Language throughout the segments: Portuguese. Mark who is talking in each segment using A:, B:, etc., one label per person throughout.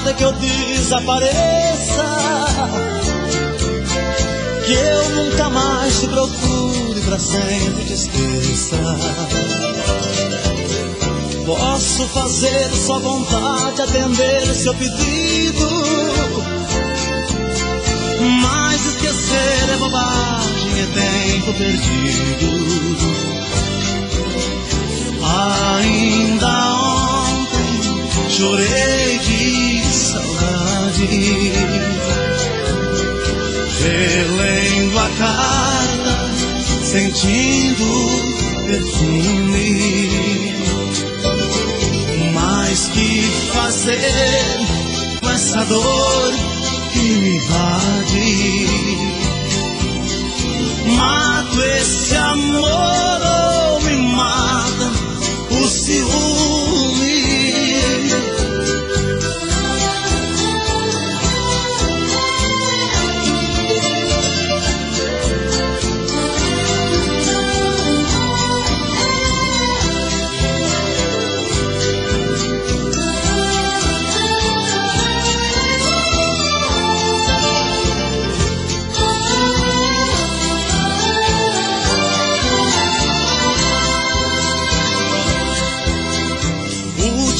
A: é que eu desapareça, que eu nunca mais te procure, pra sempre te esqueça. Posso fazer sua vontade, atender seu pedido, mas esquecer é bobagem, é tempo perdido. Ainda ontem chorei de saudade, relendo a carta, sentindo perfume. Mas que fazer com essa dor que me invade? Mato esse amor ou me mata o ciúme?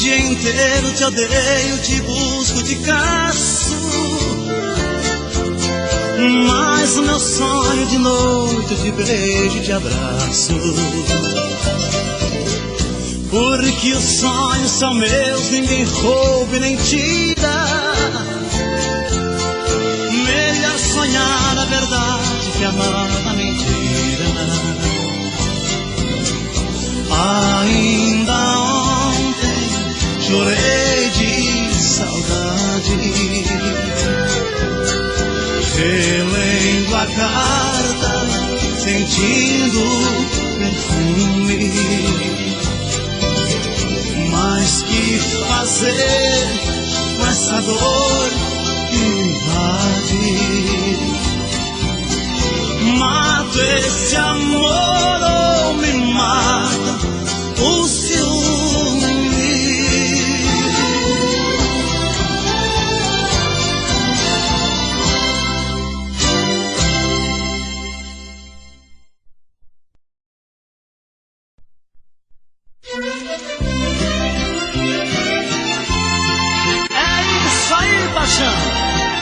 A: Inteiro te odeio, te busco, te caço, mas o meu sonho de noite eu te beijo e te abraço. Porque os sonhos são meus, ninguém rouba e nem tira. Melhor sonhar a verdade que amar a mentira. Ainda ontem chorei de saudade, relendo a carta, sentindo perfume. Mas que fazer com essa dor que me invade? Mato esse amor ou me mata o ciúme?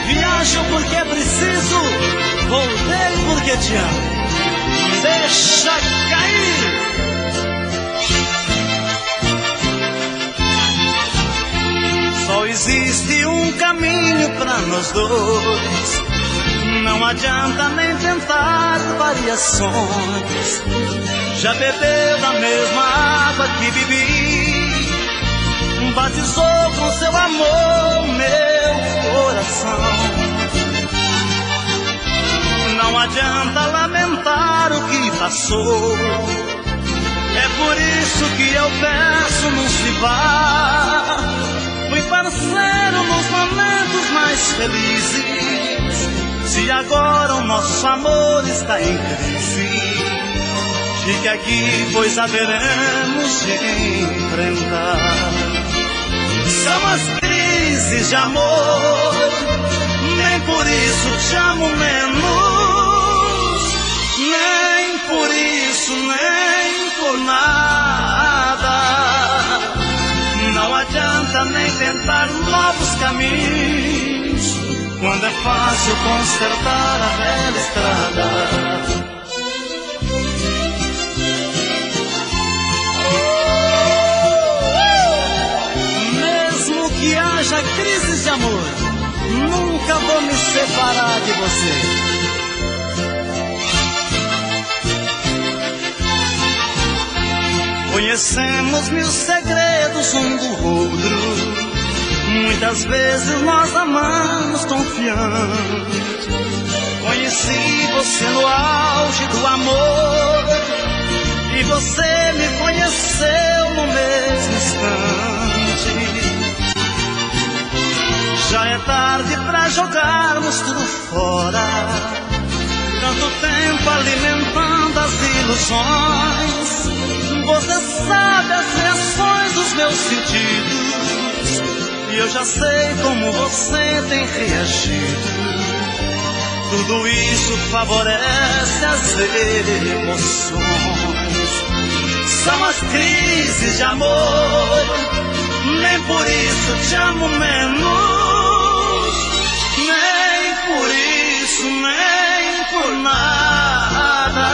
B: Viajo porque é preciso, voltei porque te amo. Deixa cair. Só existe um caminho pra nós dois, não adianta nem tentar variações. Já bebeu da mesma água que bebi, batizou com seu amor meu coração. Não adianta lamentar o que passou, é por isso que eu peço, não se vá. Fui parceiro nos momentos mais felizes, se agora o nosso amor está em crise, fique aqui, pois saberemos enfrentar. São as crises de amor, nem por isso te amo menos, nem por isso, nem por nada. Não adianta nem tentar novos caminhos, quando é fácil consertar a velha estrada. Que haja crises de amor, nunca vou me separar de você. Conhecemos mil segredos um do outro, muitas vezes nós amamos confiante. Conheci você no auge do amor, e você me conheceu no mesmo instante. Já é tarde pra jogarmos tudo fora, tanto tempo alimentando as ilusões. Você sabe as reações dos meus sentidos, e eu já sei como você tem reagido. Tudo isso favorece as emoções. São as crises de amor, nem por isso te amo menos, nem por isso, nem por nada.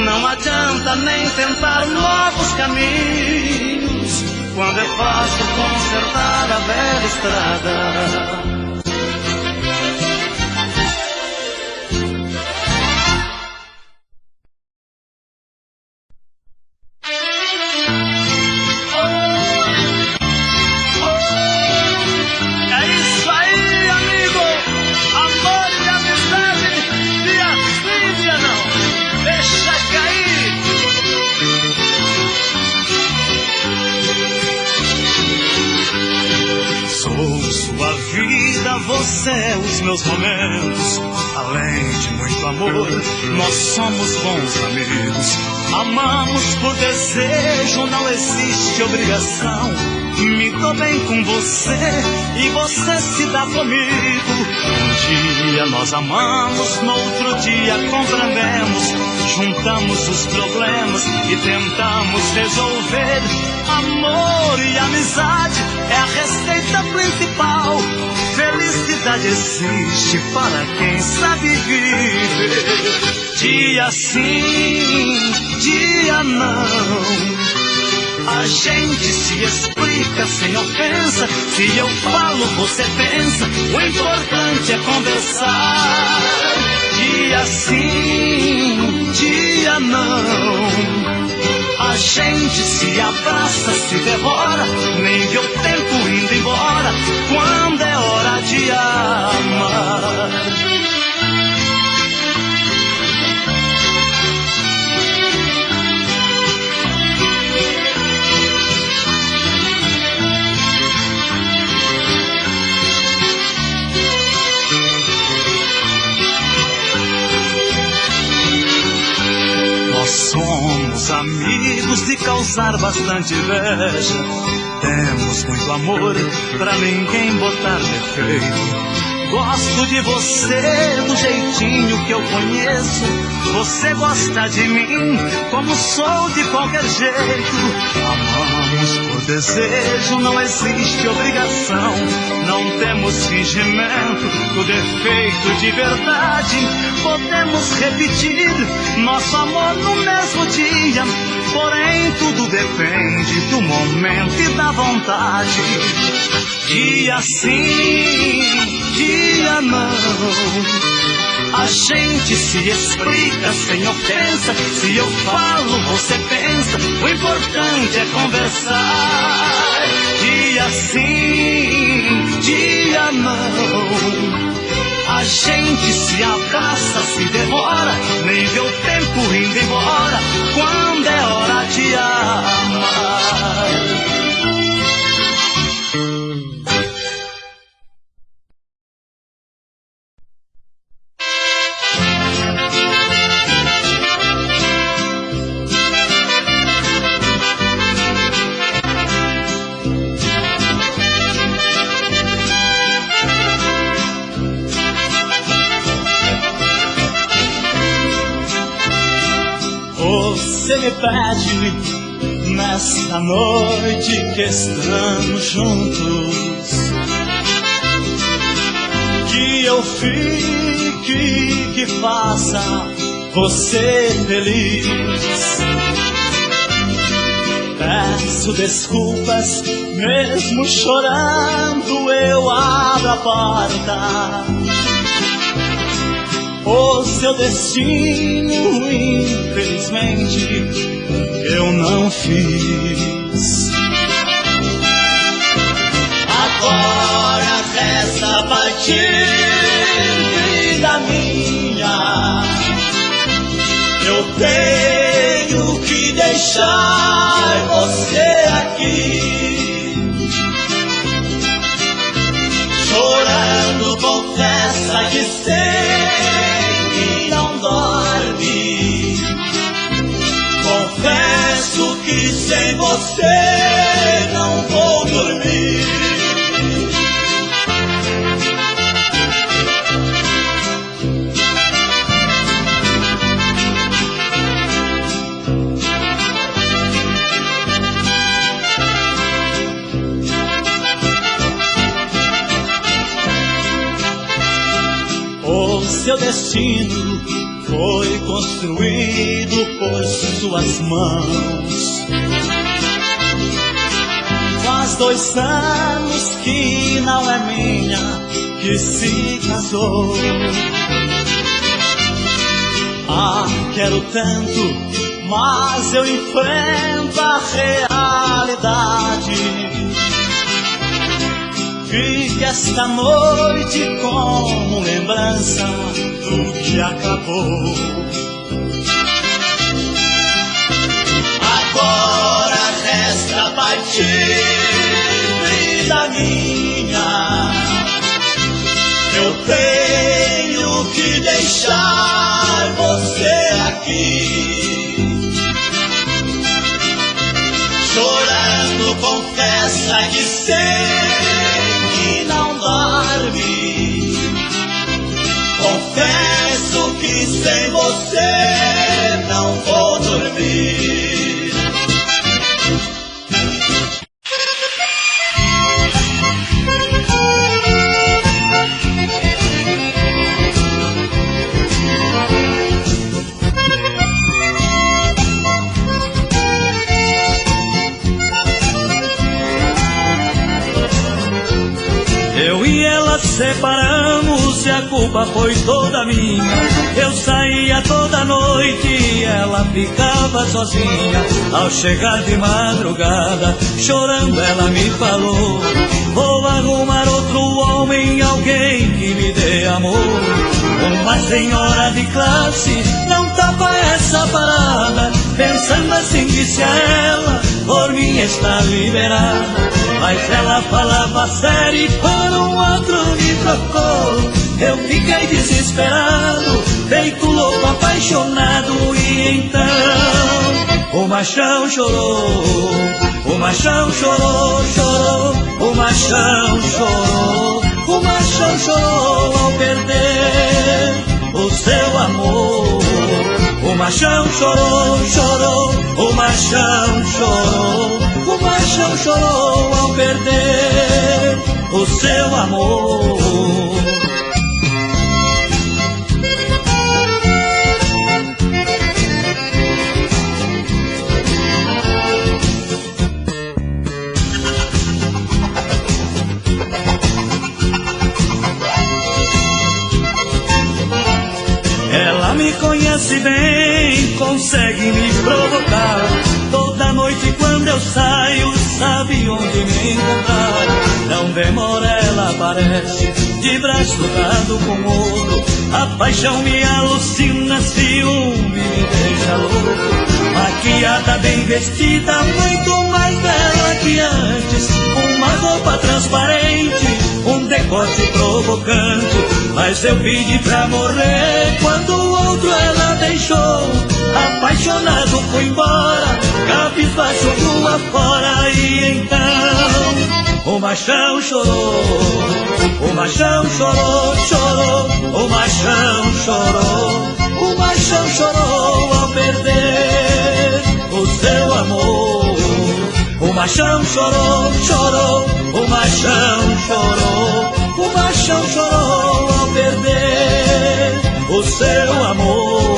B: Não adianta nem tentar novos caminhos, quando é fácil consertar a velha estrada. Você é os meus momentos, além de muito amor, nós somos bons amigos. Amamos por desejo, não existe obrigação. Me dou bem com você e você se dá comigo. Um dia nós amamos, no outro dia compreendemos. Juntamos os problemas e tentamos resolver. Amor e amizade é a receita principal. Felicidade existe para quem sabe viver. Dia sim, dia não. A gente se explica sem ofensa. Se eu falo, você pensa. O importante é conversar. Dia sim, dia não. A gente se abraça, se devora, nem vê o tempo indo embora, quando é hora de amar. Nós somos amigos de causar bastante inveja. Temos muito amor pra ninguém botar defeito. Gosto de você do jeitinho que eu conheço. Você gosta de mim como sou de qualquer jeito. Amamos por desejo, não existe obrigação. Não temos fingimento, tudo é feito de verdade. Podemos repetir nosso amor no mesmo dia, porém tudo depende do momento e da vontade. Dia sim, dia não. A gente se explica sem ofensa. Se eu falo, você pensa. O importante é conversar. Dia sim, dia não. A gente se abraça, se demora, nem vê o tempo indo embora, quando é hora de amar. Você me pede nesta noite que estamos juntos, que eu fique, que faça você feliz. Peço desculpas, mesmo chorando eu abro a porta. O seu destino, infelizmente, eu não fiz. Agora resta partir, vida minha. Eu tenho que deixar você aqui. Chorando, confessa que sei, não dorme. Confesso que sem você não vou dormir.
A: seu destino foi construído por suas mãos. Faz 2 anos que não é minha, que se casou. Ah, quero tanto, mas eu enfrento a realidade. Fique esta noite como lembrança do que acabou. Agora resta partir, vida minha. Eu tenho que deixar você aqui. Chorando confessa que sei não dorme. Confesso que sem você não vou dormir.
C: Separamos e a culpa foi toda minha. Eu saía toda noite e ela ficava sozinha. Ao chegar de madrugada, chorando ela me falou: vou arrumar outro homem, alguém que me dê amor. Uma senhora de classe não tapa essa parada. Pensando assim disse a ela: por mim está liberada. Mas ela falava sério e por um outro me trocou. Eu fiquei desesperado, feito louco, apaixonado. E então o machão chorou, o machão chorou, chorou. O machão chorou, o machão chorou ao perder o seu amor. O machão chorou, chorou, o machão chorou. O machão chorou ao perder o seu amor. Ela me conhece bem, consegue me provocar. Toda noite quando eu saio, sabe onde me encontrar. Não demora, ela aparece, de braço dado com outro. A paixão me alucina, ciúme me deixa louco. Maquiada, bem vestida, muito mais bela que antes. Uma roupa transparente, um decote provocante. Mas eu pedi pra morrer, quando o outro ela deixou. Apaixonado fui embora, cabisbaixo rua fora. E então o machão chorou, o machão chorou, chorou. O machão chorou, o machão chorou ao perder o seu amor. O machão chorou, chorou. O machão chorou, o machão chorou ao perder o seu amor.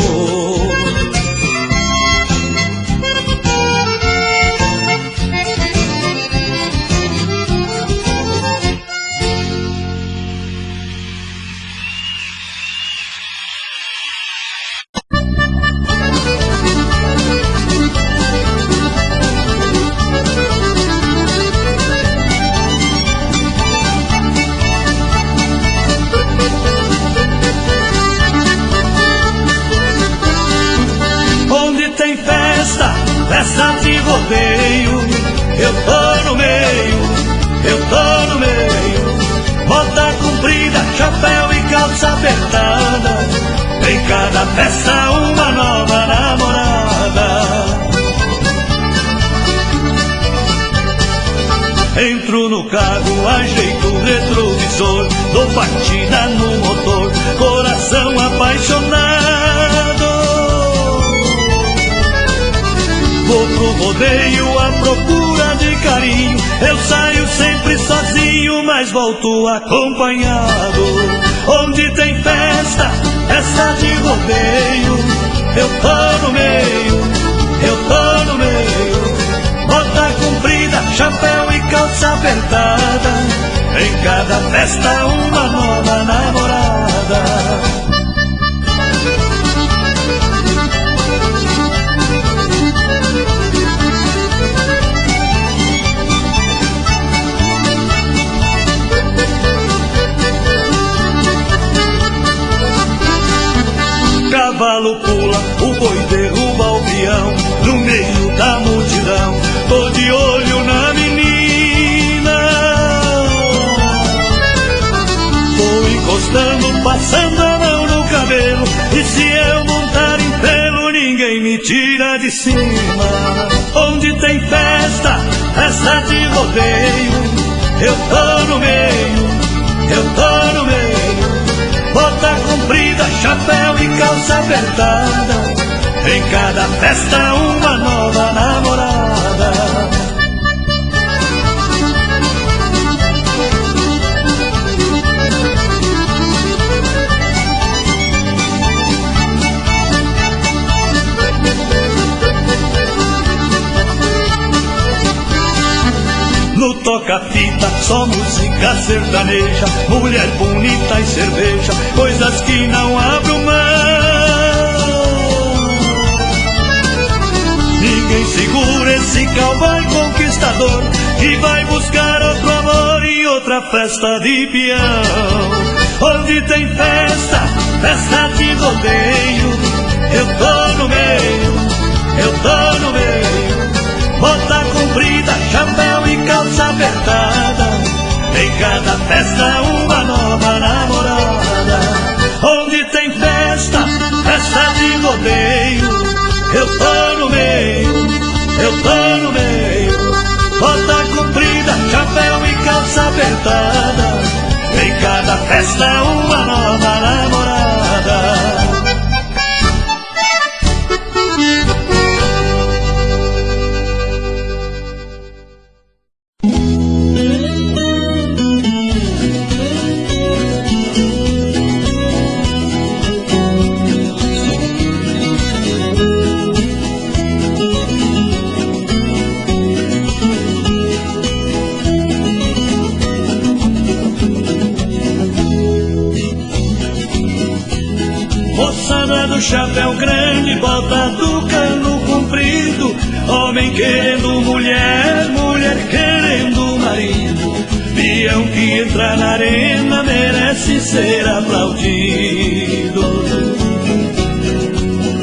C: Festa de rodeio, eu tô no meio, eu tô no meio. Bota comprida, chapéu e calça apertada. Em cada festa uma nova namorada. Entro no carro, ajeito o retrovisor, dou batida no motor, coração apaixonado. Vou pro rodeio à procura de carinho. Eu saio sempre sozinho, mas volto acompanhado. Onde tem festa, festa de rodeio, eu tô no meio, eu tô no meio. Bota comprida, chapéu e calça apertada, em cada festa uma nova namorada. Cavalo pula, o boi derruba o peão, no meio da multidão, tô de olho na menina. Vou encostando, passando a mão no cabelo, e se eu montar em pelo, ninguém me tira de cima. Onde tem festa, festa de rodeio, eu tô no meio, eu tô no meio. Bota comprida, chapéu e calça apertada, em cada festa uma nova namorada. No toca-fita, só música sertaneja, mulher bonita e cerveja, coisas que não abro mão. Ninguém segura esse cowboy conquistador, que vai buscar outro amor em outra festa de peão. Onde tem festa, festa de rodeio, eu tô no meio, eu tô no meio. Bota comprida, chapéu e calça apertada, em cada festa uma nova namorada. Onde tem festa, festa de rodeio, eu tô no meio, eu tô no meio. Bota comprida, chapéu e calça apertada, em cada festa uma nova namorada. Chapéu grande, bota do cano comprido, homem querendo mulher, mulher querendo marido. Peão que entra na arena merece ser aplaudido.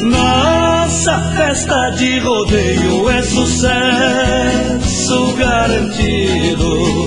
C: Nossa festa de rodeio é sucesso garantido.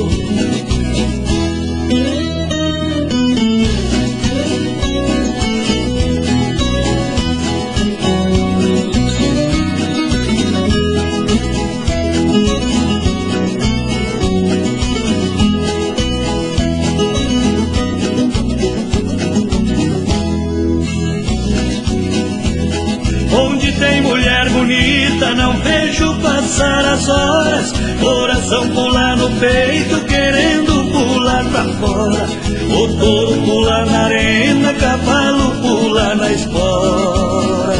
C: Tem mulher bonita, não vejo passar as horas, coração pula no peito, querendo pular pra fora. O touro pula na arena, cavalo pula na espora.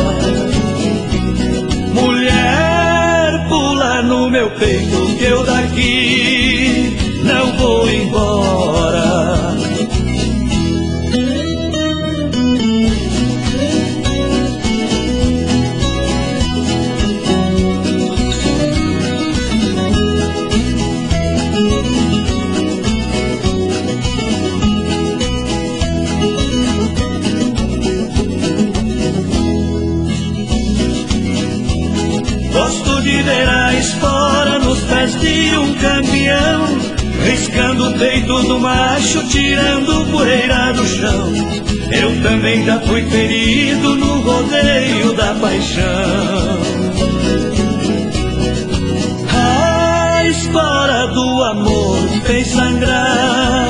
C: Mulher pula no meu peito, que eu daqui não vou embora. De ver a espora nos pés de um campeão, riscando o peito do macho, tirando poeira do chão. Eu também já fui ferido no rodeio da paixão. A espora do amor fez sangrar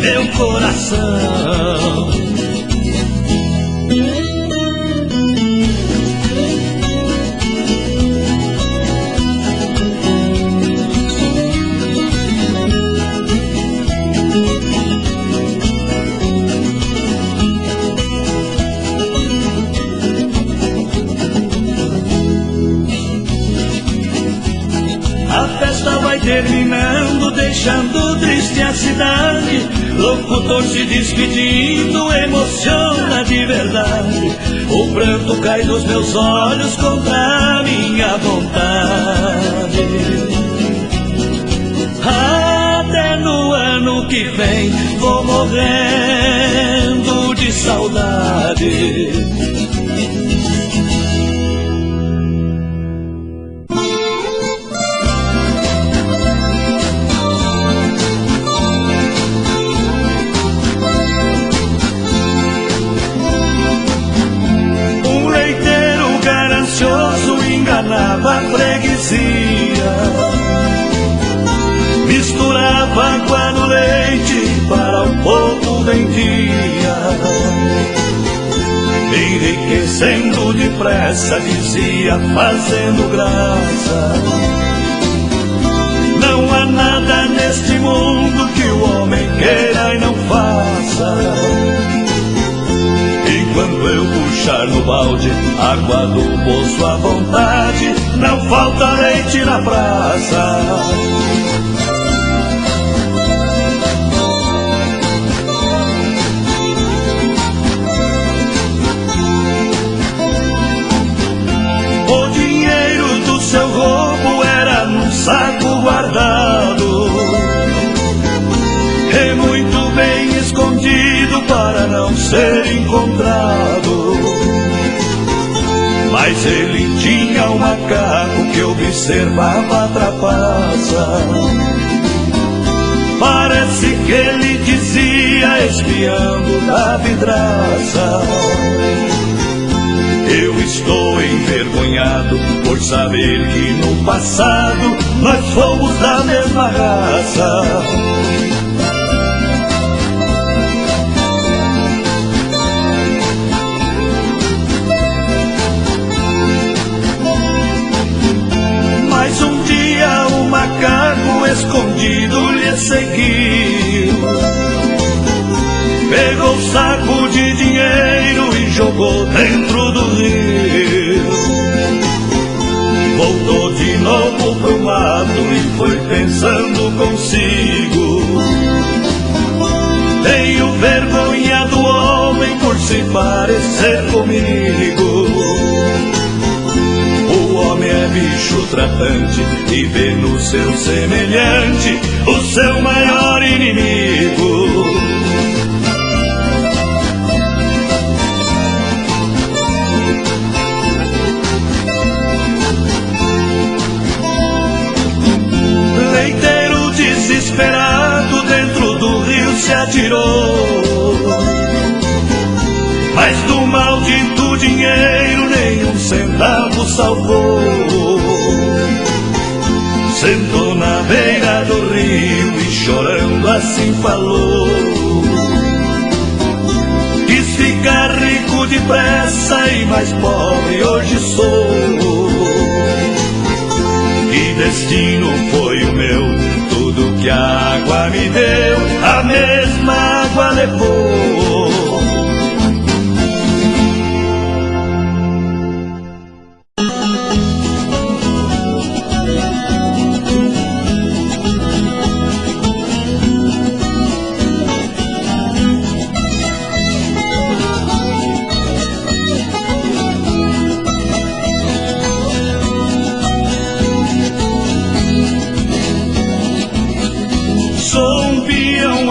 C: meu coração. deixando triste a cidade. Locutor se despedindo, emociona de verdade. O pranto cai dos meus olhos contra a minha vontade. Até no ano que vem vou morrendo de saudade. Enganava a freguesia, misturava água no leite, para o povo vendia, enriquecendo depressa, dizia, fazendo graça. Não há nada neste mundo que o homem queira e não faça. Enquanto eu puxar no balde água do poço à vontade, não falta leite na praça. O dinheiro do seu roubo era num saco guardado, e muito bem escondido para não ser encontrado. Mas ele tinha um macaco que observava a trapaça. Parece que ele dizia, espiando da vidraça: eu estou envergonhado por saber que no passado nós fomos da mesma raça. Mas um dia o macaco escondido lhe seguiu, pegou o saco de dinheiro e jogou dentro do rio. Voltou de novo pro mato e foi pensando consigo: tenho vergonha do homem por se parecer comigo. O homem é bicho tratante e vê no seu semelhante o seu maior inimigo. Leiteiro desesperado dentro do rio se atirou, mas do maldito dinheiro nem um centavo salvou. Sentou na beira do rio e chorando assim falou: quis ficar rico depressa e mais pobre hoje sou. Que destino foi o meu, tudo que a água me deu, a mesma água levou.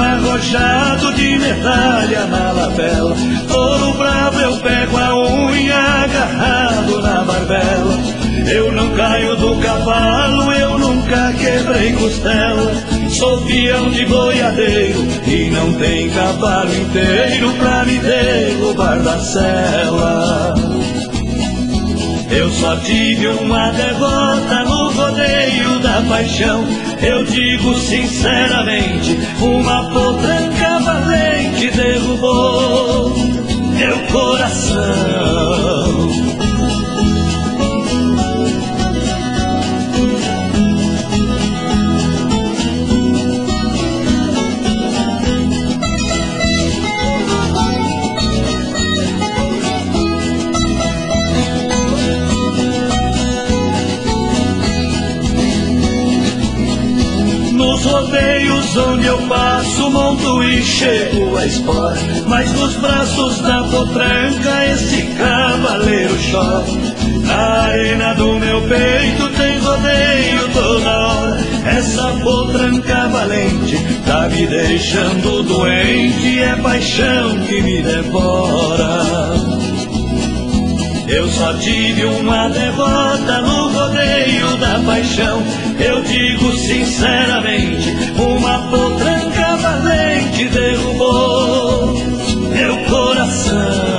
C: Arrojado de medalha na lapela, touro bravo eu pego a unha agarrado na barbela. Eu não caio do cavalo, eu nunca quebrei costela. Sou peão de boiadeiro e não tem cavalo inteiro pra me derrubar da sela. Eu só tive uma derrota no rodeio da paixão. Eu digo sinceramente, uma potranca valente derrubou meu coração. Nos rodeios caminhos onde eu passo, monto e chego a espora, mas nos braços da potranca esse cavaleiro chora. Na arena do meu peito tem rodeio toda hora, essa potranca valente tá me deixando doente, é paixão que me devora. Eu só tive uma derrota no rodeio da paixão, eu digo sinceramente, uma potranca valente derrubou meu coração.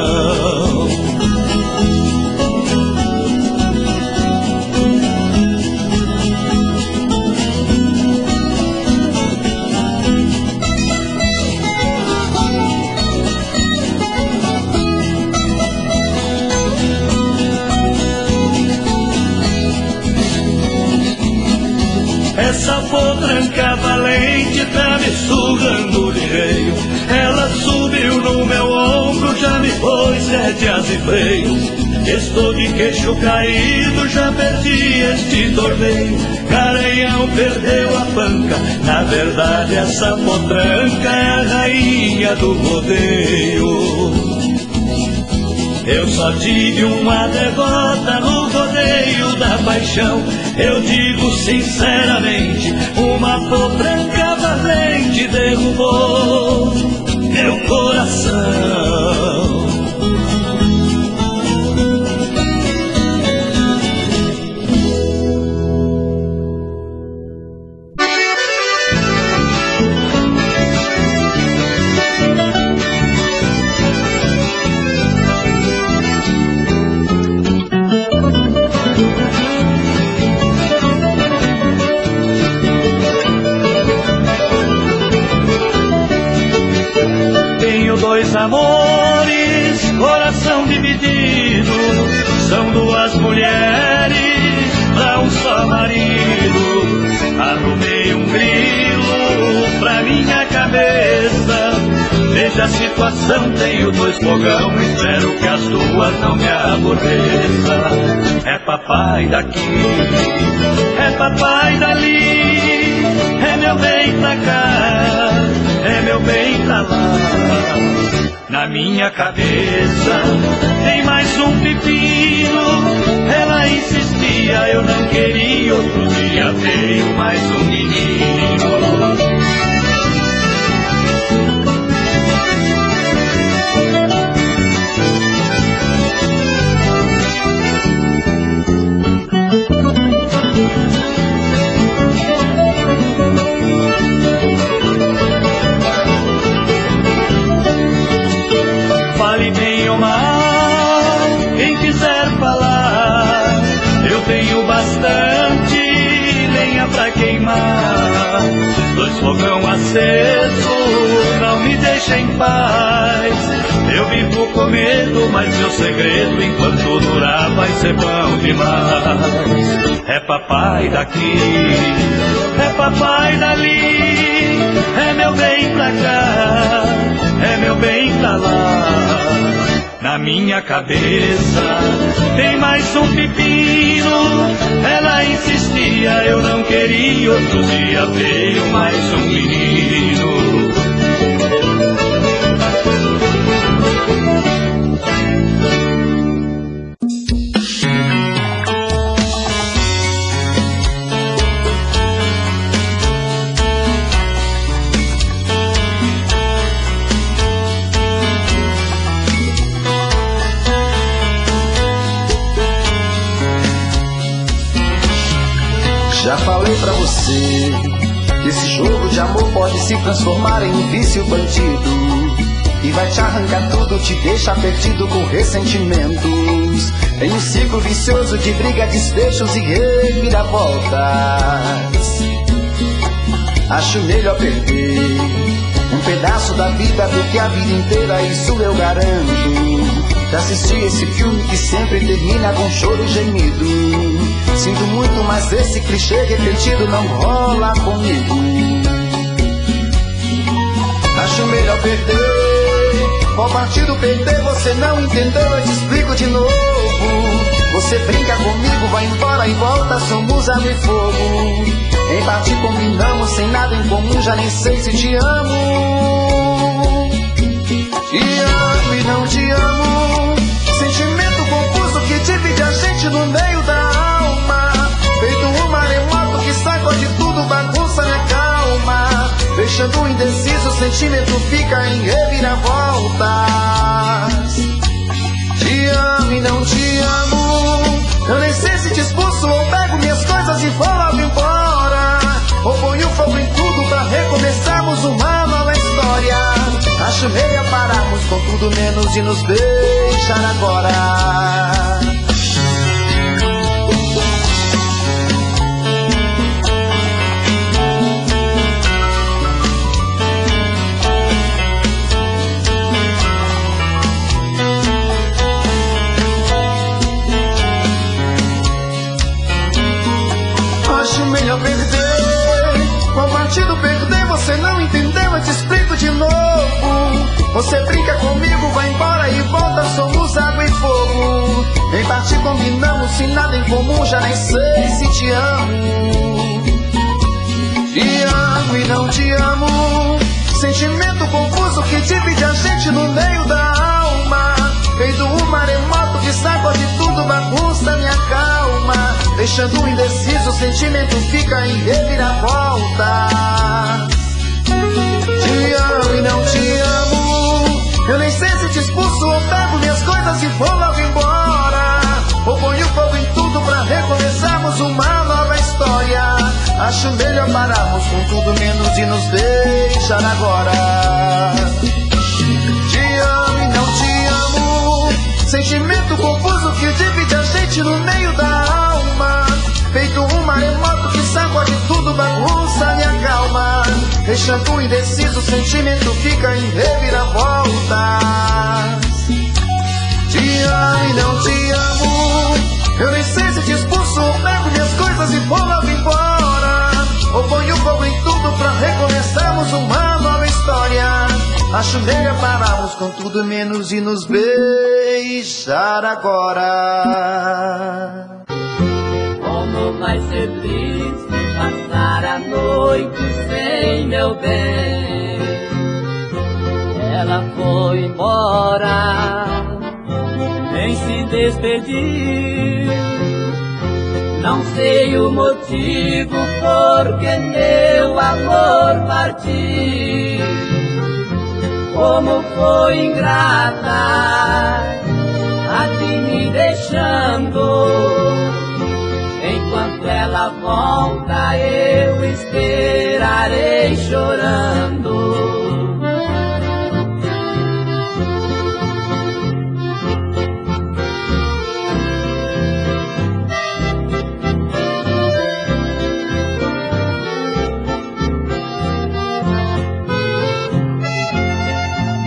C: Essa potranca valente tá me sugando ligeiro, ela subiu no meu ombro, já me pôs rédeas e freios. Estou de queixo caído, já perdi este torneio. Garanhão perdeu a panca, na verdade essa potranca é a rainha do rodeio. Eu só tive uma derrota no rodeio da paixão, eu digo sinceramente, uma potranca valente derrubou meu coração. Dois amores, coração dividido, são duas mulheres pra um só marido. Arrumei um grilo pra minha cabeça, veja a situação, tenho dois fogão, espero que as duas não me aborreçam. É papai daqui, é papai dali, é meu bem pra cá, é meu bem pra lá. Na minha cabeça tem mais um pepino, ela insistia, eu não queria, outro dia veio mais um menino. Fale bem ou mal, quem quiser falar, eu tenho bastante lenha pra queimar. Dois fogão aceso, não me deixa em paz. Eu vivo com medo, mas meu segredo, enquanto durar, vai ser bom demais. É papai daqui, é papai dali, é meu bem pra cá, é meu bem pra lá. Na minha cabeça tem mais um pepino, ela insistia, eu não queria, outro dia veio mais um menino.
D: Já falei pra você que esse jogo de amor pode se transformar em um vício bandido, e vai te arrancar tudo, te deixa perdido com ressentimentos, em um ciclo vicioso de briga, desfechos e reviravoltas. Acho melhor perder um pedaço da vida do que a vida inteira, isso eu garanto. Já assisti esse filme que sempre termina com choro e gemido. Sinto muito, mas esse clichê repetido não rola comigo. Acho melhor perder. Qual partido perder? Você não entendeu, eu te explico de novo. Você brinca comigo, vai embora e volta, somos água e fogo. Em parte combinamos, sem nada em comum, já nem sei se te amo. Te amo e não te amo, sentimento confuso que divide a gente no meio da alma. Feito um maremoto que sacode tudo, bagunça minha calma. Deixando indeciso, o sentimento fica em reviravoltas. Te amo e não te amo, eu nem sei se te expulso ou pego minhas coisas e vou logo embora. Ou ponho fogo em tudo pra recomeçarmos uma nova história. Acho melhor pararmos com tudo menos de nos deixar agora. Acho melhor perder, qual partido perder você não entendeu, eu te explico de novo. Você brinca comigo, vai embora e volta, somos água e fogo. Em parte combinamos, sem nada em comum, já nem sei se te amo. Te amo e não te amo, sentimento confuso que divide a gente no meio da alma. Feito um maremoto que sacode tudo, bagunça minha calma. Deixando indeciso, o sentimento fica em reviravolta. Te amo e não te amo, eu nem sei se te expulso ou pego minhas coisas e vou logo embora. Ou ponho fogo em tudo pra recomeçarmos uma nova história. Acho melhor pararmos com tudo menos de nos deixar agora. Te amo e não te amo, sentimento confuso que divide a gente no meio da alma. Feito um maremoto que sacode tudo, bagunça minha calma. Deixando indeciso, o sentimento fica em reviravoltas. Te amo e não te amo, eu nem sei se te expulso ou pego minhas coisas e vou logo embora. Ou ponho fogo em tudo pra recomeçarmos uma nova história. Acho melhor pararmos com tudo menos de nos beijar agora.
E: Como vai ser triste passar a noite sem meu bem. Ela foi embora, nem se despedir. Não sei o motivo por que meu amor partiu. Como foi ingrata, aqui me deixando. Enquanto ela volta, eu esperarei chorando.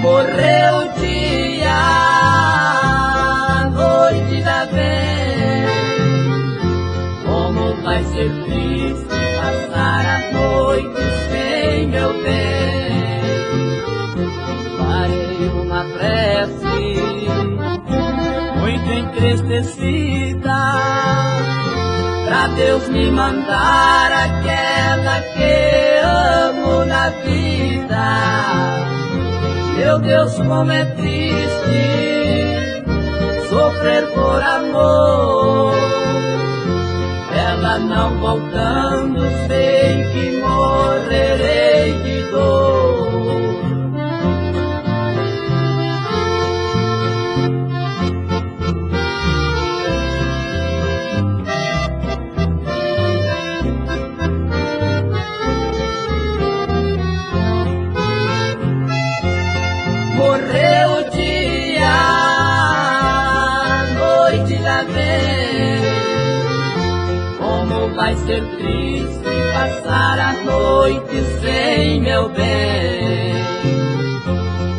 E: Morreu o dia, a noite já vem. Como vai ser triste passar a noite sem meu bem. Farei uma prece muito entristecida, pra Deus me mandar aquela que amo na vida. Meu Deus, como é triste sofrer por amor. Ela não voltando, sei que morrerei de dor. Morreu o dia, a noite já vem. Como vai ser triste passar a noite sem meu bem.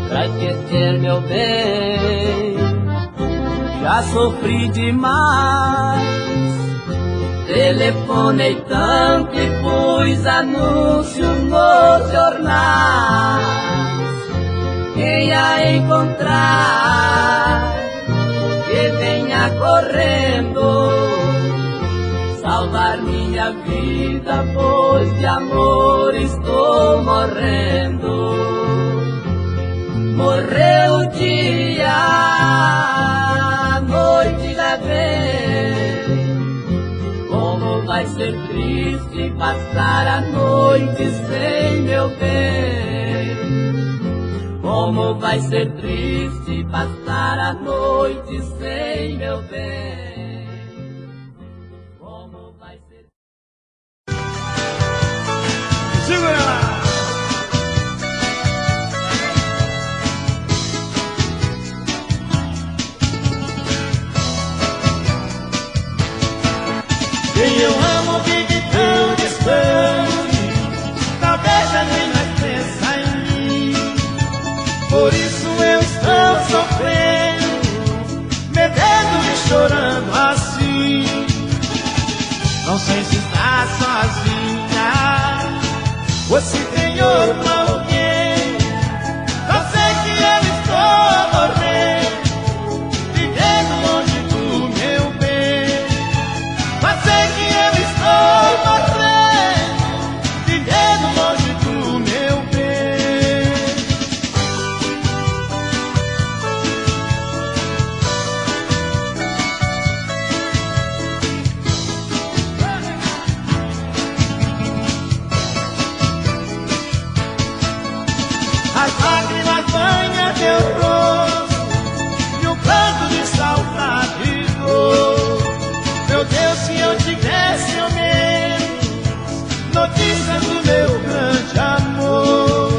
E: Pra esquecer meu bem, já sofri demais. Telefonei tanto e pus anúncio nos jornais. Quem a encontrar, que venha correndo. minha vida, pois de amor estou morrendo. Morreu o dia, a noite já vem. Como vai ser triste passar a noite sem meu bem. Como vai ser triste passar a noite sem meu bem. Como vai ser...
C: Segura lá!
A: Quem eu amo vive tão distante, talvez já nem mais pensa em mim. Por isso eu estou sofrendo, bebendo e chorando assim. Não sei se está sozinha ou se tem outro alguém. Só sei que eu estou morrendo, vivendo longe do meu bem. Só sei que eu estou morrendo, vivendo longe do meu bem. As lágrimas banham meu rosto e um canto de saudade e dor. Meu Deus, se eu tivesse ao menos notícias do meu grande amor.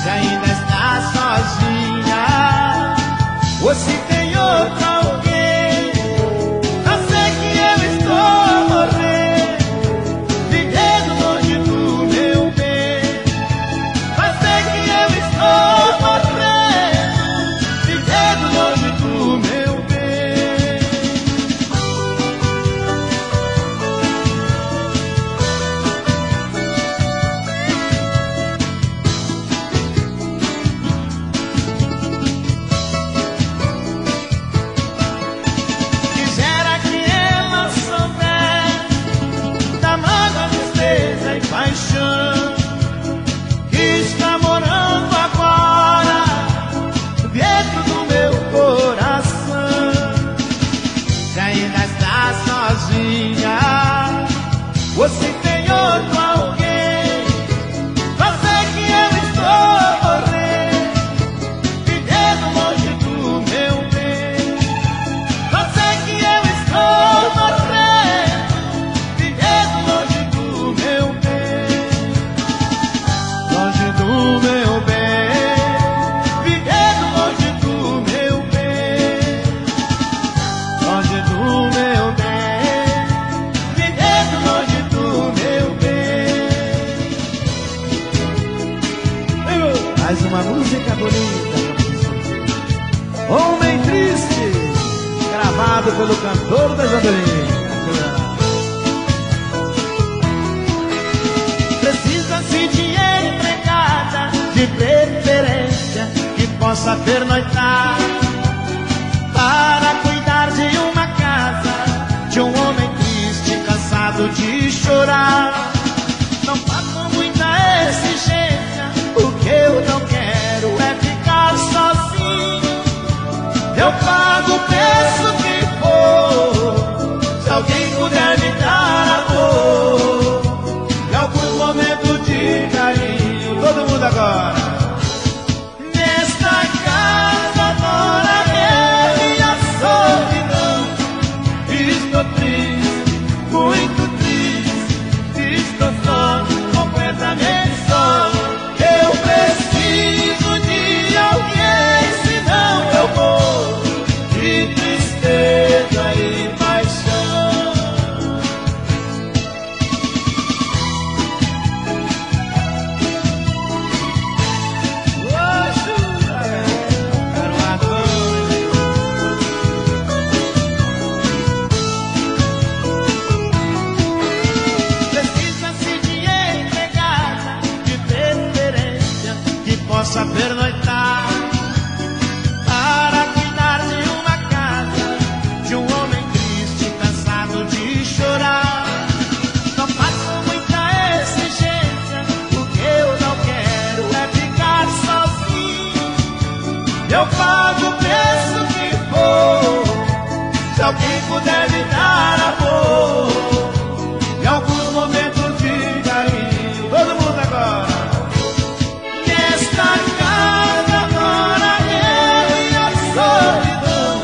A: Se ainda está sozinha ou se tem outro alguém. Só sei que eu estou morrendo, vivendo longe do meu bem. Só sei que eu estou morrendo, vivendo longe do meu bem. Quisera que ela soubesse da mágoa, tristeza e paixão que está morando agora dentro do meu coração. Se ainda está sozinha ou se tem outro alguém. Só sei que eu estou morrendo, vivendo longe do meu bem. Só sei que eu estou morrendo, vivendo longe do meu bem. Longe do meu bem, vivendo longe do meu bem. Longe do meu bem, vivendo longe do meu bem. Mais uma música bonita, Homem Triste, gravado pelo cantor da Jandarinha. Precisa-se de empregada, de preferência, que possa pernoitar, para cuidar de uma casa, de um homem triste, cansado de chorar. Não faço muita exigência, o que eu não quero é ficar sozinho. Eu pago o preço que for, se alguém puder me dar amor, em algum momento de carinho. Todo mundo agora. Nesta casa eu pago o preço que for. Se alguém puder me dar amor e alguns momentos de carinho, todo mundo agora. Nesta casa agora eu e a solidão.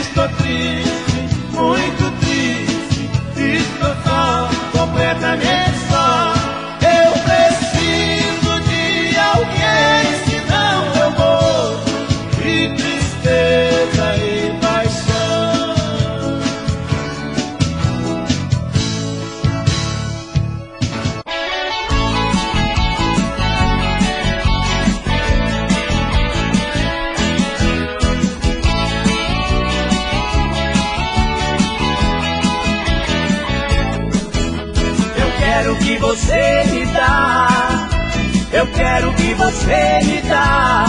A: Estou triste, muito triste, estou só, completamente só. Eu preciso de alguém, senão eu morro de tristeza e paixão.
C: Eu quero que você me dá, eu quero que você me dá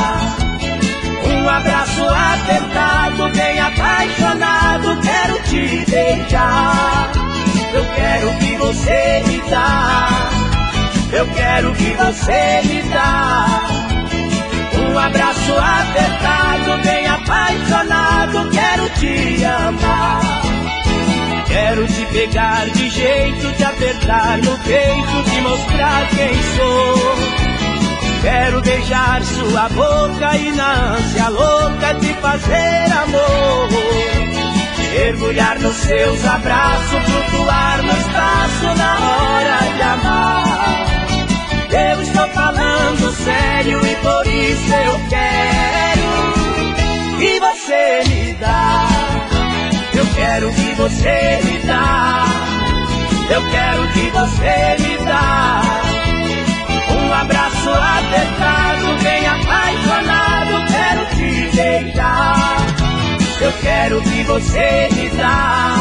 C: um abraço apertado, bem apaixonado, quero te beijar. Eu quero que você me dá, eu quero que você me dá um abraço apertado, bem apaixonado, quero te amar. Quero te pegar de jeito, te apertar no peito, te mostrar quem sou. Quero beijar sua boca e na ânsia louca te fazer amor. Mergulhar nos seus abraços, flutuar no espaço na hora de amar. Eu estou falando sério e por isso eu quero que você me dá. Eu quero que você me dá, eu quero que você me dá um abraço apertado, bem apaixonado, quero te beijar. Eu quero que você me dá,